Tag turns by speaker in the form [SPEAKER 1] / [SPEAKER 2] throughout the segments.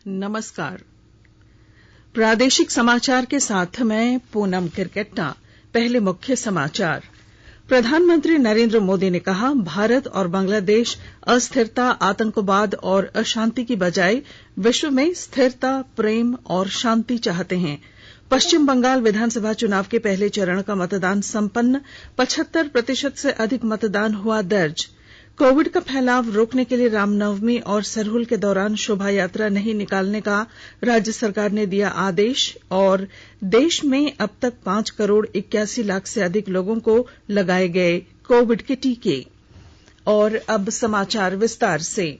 [SPEAKER 1] नमस्कार। प्रादेशिक समाचार के साथ मैं पूनम किरकेट्टा। पहले मुख्य समाचार। प्रधानमंत्री नरेंद्र मोदी ने कहा, भारत और बांग्लादेश अस्थिरता, आतंकवाद और अशांति की बजाय विश्व में स्थिरता, प्रेम और शांति चाहते हैं। पश्चिम बंगाल विधानसभा चुनाव के पहले चरण का मतदान संपन्न, 75% से अधिक मतदान हुआ दर्ज। कोविड का फैलाव रोकने के लिए रामनवमी और सरहुल के दौरान शोभा यात्रा नहीं निकालने का राज्य सरकार ने दिया आदेश। और देश में अब तक 5,81,00,000 से अधिक लोगों को लगाए गए कोविड के टीके। और अब समाचार विस्तार से।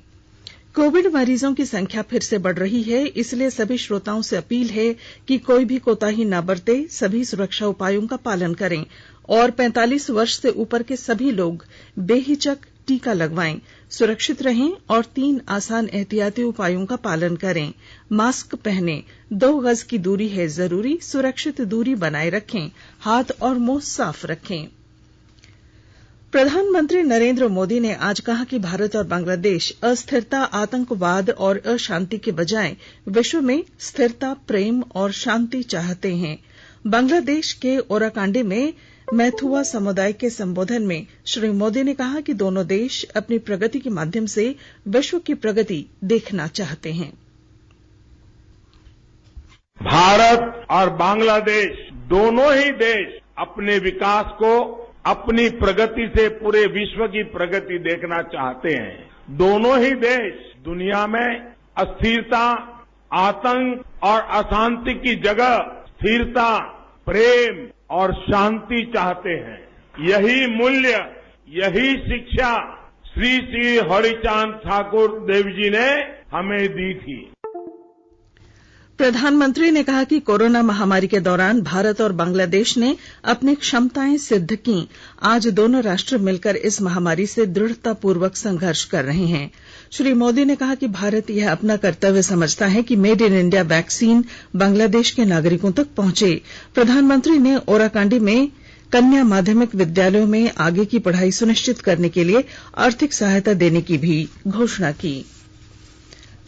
[SPEAKER 1] कोविड मरीजों की संख्या फिर से बढ़ रही है, इसलिए सभी श्रोताओं से अपील है कि कोई भी कोताही न बरते, सभी सुरक्षा उपायों का पालन करें और 45 वर्ष से ऊपर के सभी लोग बेहिचक टीका लगवाएं, सुरक्षित रहें और 3 आसान एहतियाती उपायों का पालन करें। मास्क पहनें, 2 गज की दूरी है जरूरी, सुरक्षित दूरी बनाए रखें, हाथ और मुंह साफ रखें। प्रधानमंत्री नरेंद्र मोदी ने आज कहा कि भारत और बांग्लादेश अस्थिरता, आतंकवाद और अशांति के बजाय विश्व में स्थिरता, प्रेम और शांति चाहते हैं। बांग्लादेश के ओराकांडी में मैथुआ समुदाय के संबोधन में श्री मोदी ने कहा कि दोनों देश अपनी प्रगति के माध्यम से विश्व की प्रगति देखना चाहते हैं।
[SPEAKER 2] भारत और बांग्लादेश दोनों ही देश अपने विकास को अपनी प्रगति से पूरे विश्व की प्रगति देखना चाहते हैं। दोनों ही देश दुनिया में अस्थिरता, आतंक और अशांति की जगह स्थिरता, प्रेम और शांति चाहते हैं। यही मूल्य, यही शिक्षा श्री श्री हरिचांद ठाकुर देव जी ने हमें दी थी।
[SPEAKER 1] प्रधानमंत्री ने कहा कि कोरोना महामारी के दौरान भारत और बांग्लादेश ने अपनी क्षमताएं सिद्ध की। आज दोनों राष्ट्र मिलकर इस महामारी से दृढ़तापूर्वक संघर्ष कर रहे हैं। श्री मोदी ने कहा कि भारत यह अपना कर्तव्य समझता है कि made in India vaccine Bangladesh के नागरिकों तक पहुंचे। प्रधानमंत्री ने ओराकांडी में कन्या माध्यमिक विद्यालयों में आगे की पढ़ाई सुनिश्चित करने के लिए आर्थिक सहायता देने की भी घोषणा की।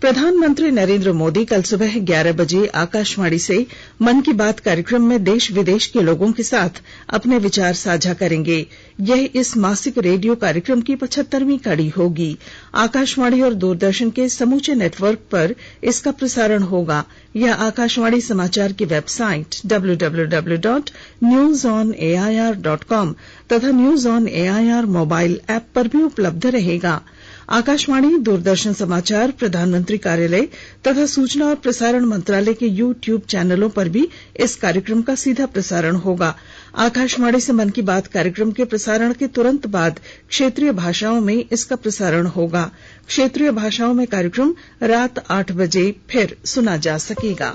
[SPEAKER 1] प्रधानमंत्री नरेंद्र मोदी कल सुबह 11 बजे आकाशवाणी से मन की बात कार्यक्रम में देश विदेश के लोगों के साथ अपने विचार साझा करेंगे। यह इस मासिक रेडियो कार्यक्रम की 75वीं कड़ी होगी। आकाशवाणी और दूरदर्शन के समूचे नेटवर्क पर इसका प्रसारण होगा। यह आकाशवाणी समाचार की वेबसाइट www.newsonair.com तथा news on AIR mobile app पर भी उपलब्ध रहेगा। आकाशवाणी, दूरदर्शन समाचार, प्रधानमंत्री कार्यालय तथा सूचना और प्रसारण मंत्रालय के YouTube चैनलों पर भी इस कार्यक्रम का सीधा प्रसारण होगा। आकाशवाणी से मन की बात कार्यक्रम के प्रसारण के तुरंत बाद क्षेत्रीय भाषाओं में इसका प्रसारण होगा। क्षेत्रीय भाषाओं में कार्यक्रम रात 8 बजे फिर सुना जा सकेगा।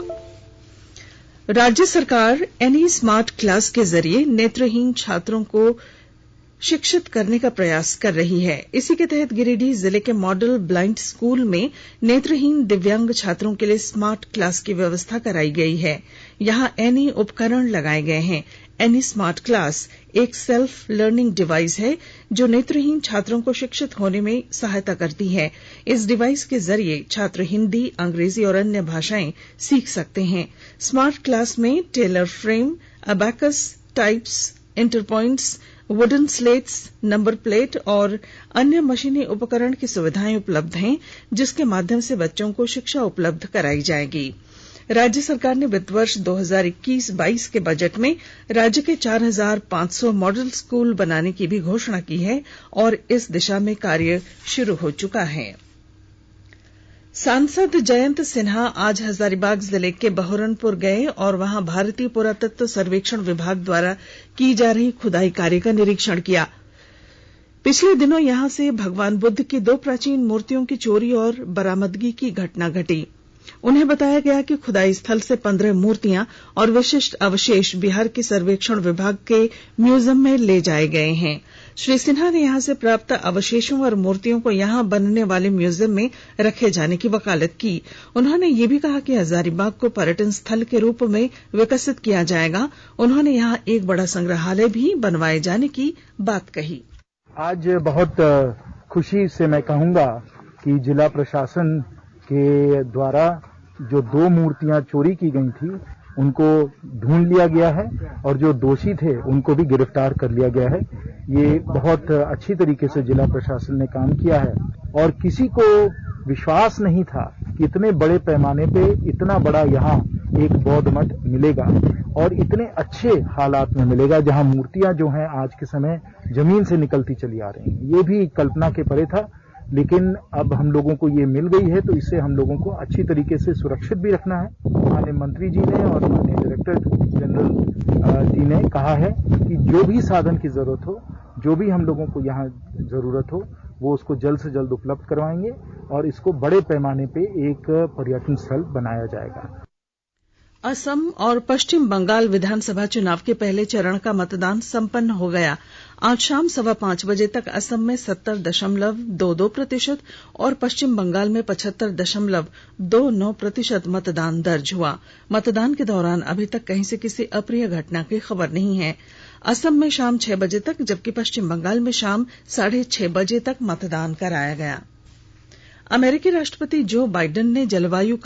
[SPEAKER 1] राज्य सरकार एनी स्मार्ट क्लास के जरिए नेत्रहीन छात्रों को शिक्षित करने का प्रयास कर रही है। इसी के तहत गिरिडीह जिले के मॉडल ब्लाइंड स्कूल में नेत्रहीन दिव्यांग छात्रों के लिए स्मार्ट क्लास की व्यवस्था कराई गई है। यहां एनी उपकरण लगाए गए हैं। एनी स्मार्ट क्लास एक सेल्फ लर्निंग डिवाइस है जो नेत्रहीन छात्रों को शिक्षित होने में सहायता करती है। इस डिवाइस के जरिए छात्र हिंदी, अंग्रेजी और अन्य भाषाएं सीख सकते हैं। स्मार्ट क्लास में Taylor frame, abacus, types, interpoints, wooden slates, number plate और अन्य मशीनी उपकरण की सुविधाएं उपलब्ध हैं, जिसके माध्यम से बच्चों को शिक्षा उपलब्ध कराई जाएगी। राज्य सरकार ने वित्त वर्ष 2021-22 के बजट में राज्य के 4,500 मॉडल स्कूल बनाने की भी घोषणा की है और इस दिशा में कार्य शुरू हो चुका है। सांसद जयंत सिन्हा आज हजारीबाग जिले के बहोरनपुर गए और वहां भारतीय पुरातत्व सर्वेक्षण विभाग द्वारा की जा रही खुदाई कार्य का निरीक्षण किया। पिछले दिनों यहां से भगवान बुद्ध की 2 प्राचीन मूर्तियों की चोरी और बरामदगी की घटना घटी। उन्हें बताया गया कि खुदाई स्थल से 15 मूर्तियां और विशिष्ट अवशेष बिहार के सर्वेक्षण विभाग के म्यूजियम में ले जाए गए हैं। श्री सिन्हा ने यहां से प्राप्त अवशेषों और मूर्तियों को यहां बनने वाले म्यूजियम में रखे जाने की वकालत की। उन्होंने ये भी कहा कि हजारीबाग को पर्यटन स्थल के रूप में विकसित किया जाएगा। उन्होंने यहां एक बड़ा संग्रहालय भी बनवाए जाने की बात कही।
[SPEAKER 3] आज बहुत खुशी से मैं कहूंगा कि जिला प्रशासन के द्वारा जो 2 मूर्तियां चोरी की गई थी उनको ढूंढ लिया गया है और जो दोषी थे उनको भी गिरफ्तार कर लिया गया है। ये बहुत अच्छी तरीके से जिला प्रशासन ने काम किया है और किसी को विश्वास नहीं था कि इतने बड़े पैमाने पे इतना बड़ा यहाँ एक बौद्ध मठ मिलेगा और इतने अच्छे हालात में मिलेगा, जहाँ मूर्तियां जो हैं आज के समय जमीन से निकलती चली आ रही हैं। ये भी कल्पना के परे था, लेकिन अब हम लोगों को ये मिल गई है, तो इससे हम लोगों को अच्छी तरीके से सुरक्षित भी रखना है। माननीय मंत्री जी ने और माननीय डायरेक्टर जनरल जी ने कहा है कि जो भी साधन की जरूरत हो, जो भी हम लोगों को यहाँ जरूरत हो, वो उसको जल्द से जल्द उपलब्ध करवाएंगे और इसको बड़े पैमाने पे एक पर्यटन स्थल बनाया जाएगा।
[SPEAKER 1] असम और पश्चिम बंगाल विधानसभा चुनाव के पहले चरण का मतदान संपन्न हो गया। आज शाम 5:15 बजे तक असम में 70.22% और पश्चिम बंगाल में 75.29% मतदान दर्ज हुआ। मतदान के दौरान अभी तक कहीं से किसी अप्रिय घटना की खबर नहीं है। असम में शाम 6 बजे तक, जबकि पश्चिम बंगाल में शाम 6:30 बजे तक मतदान कराया गया। अमेरिकी राष्ट्रपति जो बाइडेन ने जलवायु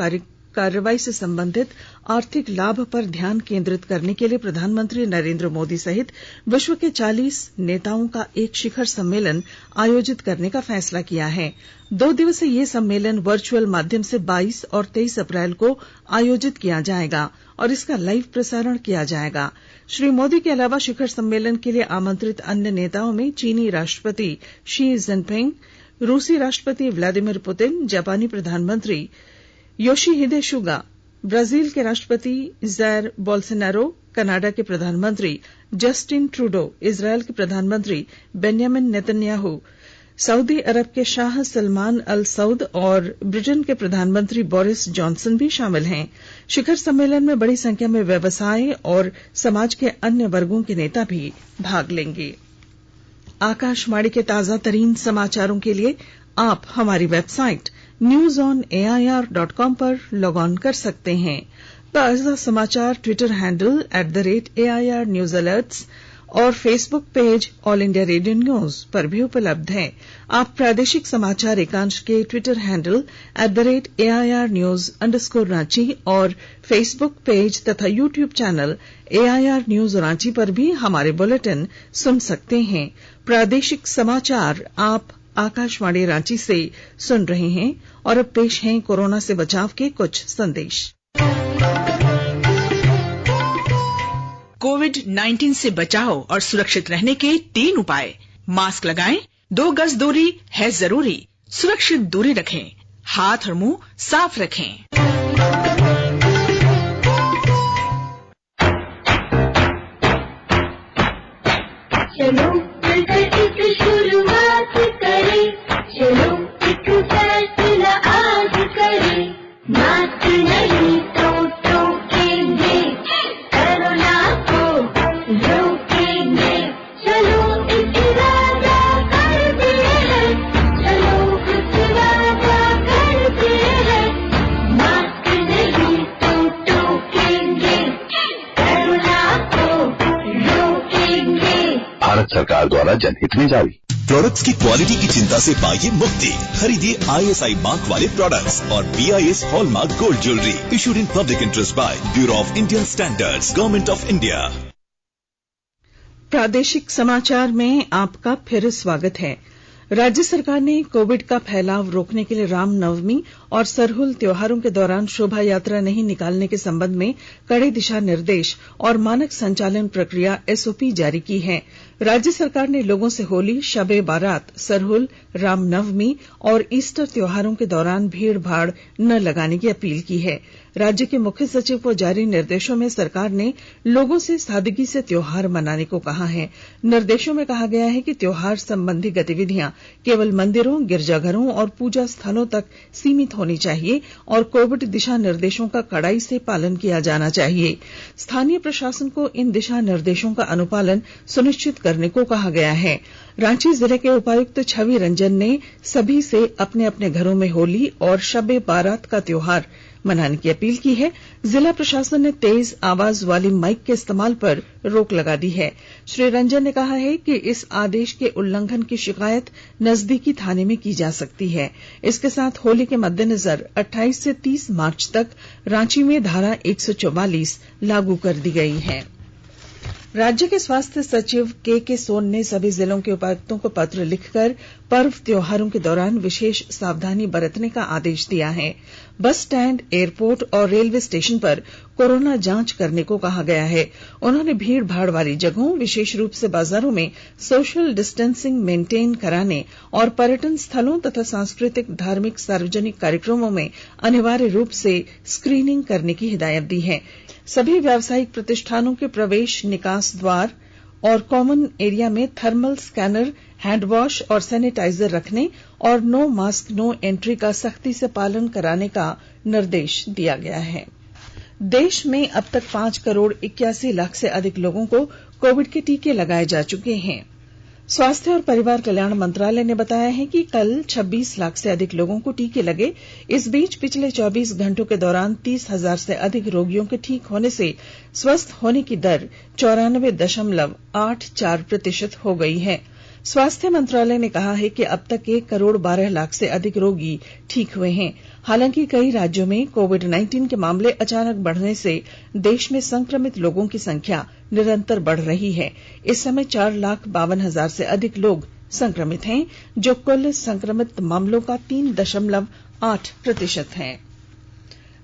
[SPEAKER 1] कार्रवाई से संबंधित आर्थिक लाभ पर ध्यान केंद्रित करने के लिए प्रधानमंत्री नरेंद्र मोदी सहित विश्व के 40 नेताओं का एक शिखर सम्मेलन आयोजित करने का फैसला किया है। 2 दिवसीय ये सम्मेलन वर्चुअल माध्यम से 22 और 23 अप्रैल को आयोजित किया जाएगा और इसका लाइव प्रसारण किया जाएगा। श्री मोदी के अलावा शिखर सम्मेलन के लिए आमंत्रित अन्य नेताओं में चीनी राष्ट्रपति शी जिनपिंग, रूसी राष्ट्रपति व्लादिमीर पुतिन, जापानी प्रधानमंत्री योशिहिदे सुगा, ब्राजील के राष्ट्रपति जैर बोल्सोनारो, कनाडा के प्रधानमंत्री जस्टिन ट्रूडो, इजरायल के प्रधानमंत्री बेन्यामिन नेतन्याहू, सऊदी अरब के शाह सलमान अल सऊद और ब्रिटेन के प्रधानमंत्री बोरिस जॉनसन भी शामिल हैं। शिखर सम्मेलन में बड़ी संख्या में व्यवसाय और समाज के अन्य वर्गों के नेता भी भाग लेंगे। आकाशवाणी के ताजा तरीन समाचारों के लिए आप हमारी वेबसाइट newsonair.com पर लॉग ऑन कर सकते हैं। ताजा समाचार Twitter handle @AIR News Alerts और Facebook page all India radio news पर भी उपलब्ध है। आप प्रादेशिक समाचार एकांश के Twitter handle @AIR News_ Ranchi और फेसबुक पेज तथा YouTube channel AIR News Ranchi पर भी हमारे बुलेटिन सुन सकते हैं। प्रादेशिक समाचार आप आकाशवाणी रांची से सुन रहे हैं और अब पेश हैं कोरोना से बचाव के कुछ संदेश।
[SPEAKER 4] कोविड-19 से बचाव और सुरक्षित रहने के 3 उपाय। मास्क लगाएं, 2 गज दूरी है जरूरी, सुरक्षित दूरी रखें, हाथ और मुंह साफ रखें।
[SPEAKER 5] चलो मिलकर एक शुरुआत करें, चलो एक फैसला आज करें, मास्क नहीं तो टोकेंगे, कोरोना को रोकेंगे, चलो एक वादा करते हैं, चलो एक वादा करते हैं, मास्क नहीं तो टोकेंगे, कोरोना को रोकेंगे।
[SPEAKER 6] भारत सरकार द्वारा जनहित में जारी।
[SPEAKER 7] प्रोडक्ट्स की क्वालिटी की चिंता से पाइए मुक्ति। खरीदिए ISI मार्क वाले प्रोडक्ट्स और BIS hallmark gold jewellery issued in public interest by bureau of Indian standards, government of India.
[SPEAKER 1] प्रादेशिक समाचार में आपका फिर स्वागत है। राज्य सरकार ने कोविड का फैलाव रोकने के लिए रामनवमी और सरहुल त्योहारों के दौरान शोभा यात्रा नहीं निकालने के संबंध में कड़े दिशा निर्देश और मानक संचालन प्रक्रिया SOP जारी की है। राज्य सरकार ने लोगों से होली, शबे बारात, सरहुल, रामनवमी और ईस्टर त्योहारों के दौरान भीड़ भाड़ न लगाने की अपील की है। राज्य के मुख्य सचिव को जारी निर्देशों में सरकार ने लोगों से सादगी से त्योहार मनाने को कहा है। निर्देशों में कहा गया है कि त्योहार संबंधी गतिविधियां केवल मंदिरों, गिरजाघरों और पूजा स्थलों तक सीमित होनी चाहिए और कोविड दिशा निर्देशों का कड़ाई से पालन किया जाना चाहिए। स्थानीय प्रशासन को इन दिशा निर्देशों का अनुपालन सुनिश्चित करने को कहा गया है। रांची जिले के उपायुक्त छवि रंजन ने सभी से अपने अपने घरों में होली और शबे बारात का त्योहार मनाने की अपील की है। जिला प्रशासन ने तेज आवाज वाली माइक के इस्तेमाल पर रोक लगा दी है। श्री रंजन ने कहा है कि इस आदेश के उल्लंघन की शिकायत नजदीकी थाने में की जा सकती है। इसके साथ होली के मद्देनजर 28 से 30 मार्च तक रांची में धारा 144 लागू कर दी गई है। राज्य के स्वास्थ्य सचिव के सोन ने सभी जिलों के उपायुक्तों को पत्र लिखकर पर्व त्योहारों के दौरान विशेष सावधानी बरतने का आदेश दिया है। बस स्टैंड, एयरपोर्ट और रेलवे स्टेशन पर कोरोना जांच करने को कहा गया है। उन्होंने भीड़ भाड़ वाली जगहों, विशेष रूप से बाजारों में सोशल डिस्टेंसिंग मेंटेन कराने और पर्यटन स्थलों तथा सांस्कृतिक, धार्मिक, सार्वजनिक कार्यक्रमों में अनिवार्य रूप से स्क्रीनिंग करने की हिदायत दी है। सभी व्यावसायिक प्रतिष्ठानों के प्रवेश निकास द्वार और कॉमन एरिया में थर्मल स्कैनर, हैंड वॉश और सैनिटाइजर रखने और नो मास्क नो एंट्री का सख्ती से पालन कराने का निर्देश दिया गया है। देश में अब तक 5,81,00,000 से अधिक लोगों को कोविड के टीके लगाए जा चुके हैं। स्वास्थ्य और परिवार कल्याण मंत्रालय ने बताया है कि कल 26 लाख से अधिक लोगों को टीके लगे। इस बीच पिछले 24 घंटों के दौरान 30,000 से अधिक रोगियों के ठीक होने से स्वस्थ होने की दर 94.84% हो गई है। स्वास्थ्य मंत्रालय ने कहा है कि अब तक 1,12,00,000 से अधिक रोगी ठीक हुए हैं। हालांकि कई राज्यों में कोविड-19 के मामले अचानक बढ़ने से देश में संक्रमित लोगों की संख्या निरंतर बढ़ रही है। इस समय 4,52,000 से अधिक लोग संक्रमित हैं, जो कुल संक्रमित मामलों का 3.8% है।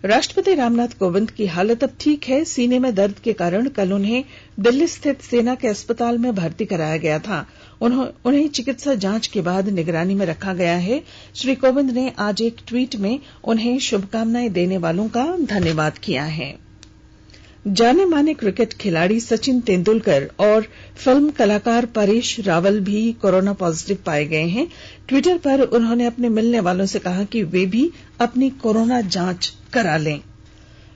[SPEAKER 1] राष्ट्रपति रामनाथ कोविंद की हालत अब ठीक है। सीने में दर्द के कारण कल उन्हें दिल्ली स्थित सेना के अस्पताल में भर्ती कराया गया था। उन्हें चिकित्सा जांच के बाद निगरानी में रखा गया है। श्री कोविंद ने आज एक ट्वीट में उन्हें शुभकामनाएं देने वालों का धन्यवाद किया है। जाने माने क्रिकेट खिलाड़ी सचिन तेंदुलकर और फिल्म कलाकार परेश रावल भी कोरोना पॉजिटिव पाए गए हैं। ट्विटर पर उन्होंने अपने मिलने वालों से कहा कि वे भी अपनी कोरोना जांच करा लें।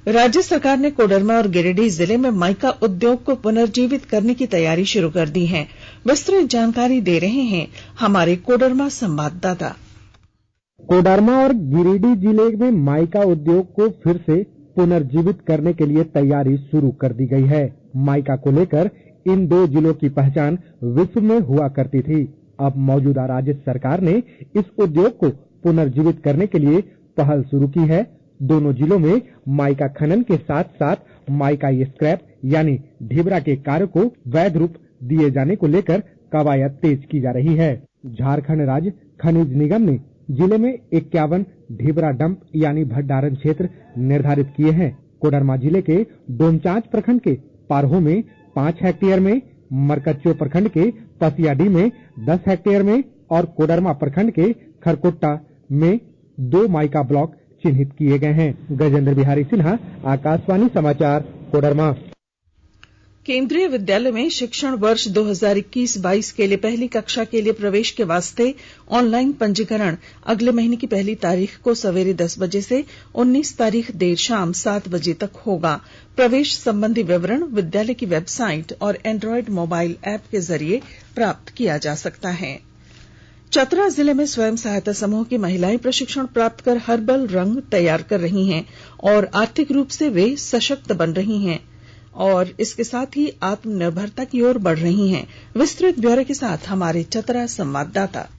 [SPEAKER 1] राज्य सरकार ने कोडरमा और गिरिडीह जिले में माइका उद्योग को पुनर्जीवित करने की तैयारी शुरू कर दी है। विस्तृत जानकारी दे रहे हैं हमारे कोडरमा संवाददाता।
[SPEAKER 8] कोडरमा और गिरिडीह जिले में माइका उद्योग को फिर से पुनर्जीवित करने के लिए तैयारी शुरू कर दी गई है। माइका को लेकर इन दो जिलों की पहचान विश्व में हुआ करती थी। अब मौजूदा राज्य सरकार ने इस उद्योग को पुनर्जीवित करने के लिए पहल शुरू की है। दोनों जिलों में माइका खनन के साथ साथ माइका स्क्रैप यानी ढिबरा के कार्य को वैध रूप दिए जाने को लेकर कवायद तेज की जा रही है। झारखंड राज्य खनिज निगम ने जिले में 51 ढिबरा डंप यानी भंडारण क्षेत्र निर्धारित किए हैं। कोडरमा जिले के डोमचांच प्रखंड के पारहो में 5 हेक्टेयर में, मरकच्चो प्रखंड के पसियाडी में 10 हेक्टेयर में और कोडरमा प्रखंड के खरकोट्टा में 2 माइका ब्लॉक चिन्हित किए गए हैं। गजेंद्र बिहारी सिन्हा, आकाशवाणी समाचार, कोडरमा।
[SPEAKER 1] केंद्रीय विद्यालय में शिक्षण वर्ष 2021-22 के लिए पहली कक्षा के लिए प्रवेश के वास्ते ऑनलाइन पंजीकरण अगले महीने की 1 तारीख को सवेरे 10 बजे से 19 तारीख देर शाम 7 बजे तक होगा। प्रवेश संबंधी विवरण विद्यालय की वेबसाइट और एंड्रॉयड मोबाइल ऐप के जरिए प्राप्त किया जा सकता है। चतरा जिले में स्वयं सहायता समूह की महिलाएं प्रशिक्षण प्राप्त कर हर्बल रंग तैयार कर रही हैं और आर्थिक रूप से वे सशक्त बन रही हैं और इसके साथ ही आत्मनिर्भरता की ओर बढ़ रही हैं। विस्तृत ब्यौरे के साथ हमारे चतरा संवाददाता।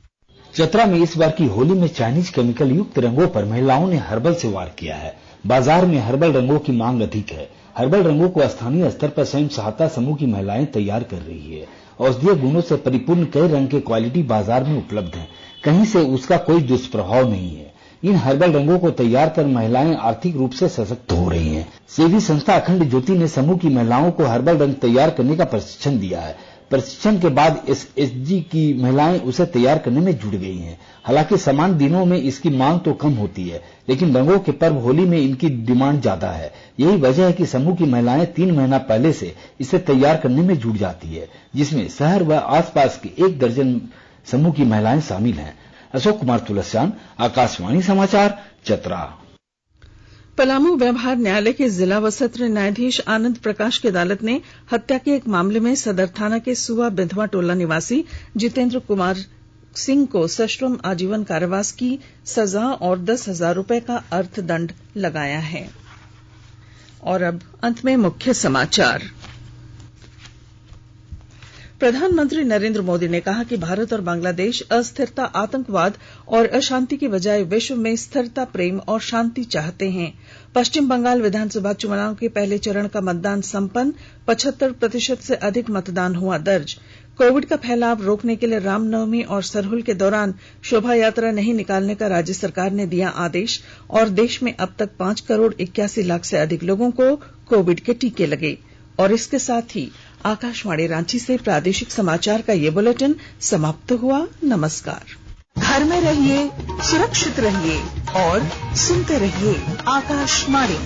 [SPEAKER 9] चतरा में इस बार की होली में चाइनीज केमिकल युक्त रंगों पर महिलाओं ने हर्बल से वार किया है। बाजार में हर्बल रंगों की मांग अधिक है। हर्बल रंगों को स्थानीय स्तर पर स्वयं सहायता समूह की महिलाएं तैयार कर रही है। औषधीय गुणों से परिपूर्ण कई रंग के क्वालिटी बाजार में उपलब्ध हैं। कहीं से उसका कोई दुष्प्रभाव नहीं है। इन हर्बल रंगों को तैयार कर महिलाएं आर्थिक रूप से सशक्त हो रही हैं। सेवी संस्था अखंड ज्योति ने समूह की महिलाओं को हर्बल रंग तैयार करने का प्रशिक्षण दिया है। प्रशिक्षण के बाद एसएचजी की महिलाएं उसे तैयार करने में जुट गई हैं। हालांकि समान दिनों में इसकी मांग तो कम होती है, लेकिन रंगों के पर्व होली में इनकी डिमांड ज्यादा है। यही वजह है कि समूह की महिलाएं 3 महीना पहले से इसे तैयार करने में जुट जाती है, जिसमें शहर व आसपास की 1 दर्जन समूह की महिलाएं शामिल हैं। अशोक कुमार तुलसियान, आकाशवाणी समाचार, चतरा।
[SPEAKER 1] पलामू व्यवहार न्यायालय के जिला व सत्र न्यायाधीश आनंद प्रकाश की अदालत ने हत्या के एक मामले में सदर थाना के सुआ बिंधवा टोला निवासी जितेंद्र कुमार सिंह को सश्रम आजीवन कारावास की सजा और 10,000 रुपए का अर्थदंड लगाया है। और अब अंत में मुख्य समाचार। प्रधानमंत्री नरेंद्र मोदी ने कहा कि भारत और बांग्लादेश अस्थिरता, आतंकवाद और अशांति की बजाय विश्व में स्थिरता, प्रेम और शांति चाहते हैं। पश्चिम बंगाल विधानसभा चुनाव के पहले चरण का मतदान संपन्न, 75% से अधिक मतदान हुआ दर्ज। कोविड का फैलाव रोकने के लिए रामनवमी और सरहुल के दौरान शोभा यात्रा नहीं निकालने का राज्य सरकार ने दिया आदेश। और देश में अब तक 5,81,00,000 से अधिक लोगों को कोविड के टीके लगे। और इसके साथ ही आकाशवाणी रांची से प्रादेशिक समाचार का ये बुलेटिन समाप्त हुआ। नमस्कार।
[SPEAKER 4] घर में रहिए, सुरक्षित रहिए और सुनते रहिए आकाशवाणी।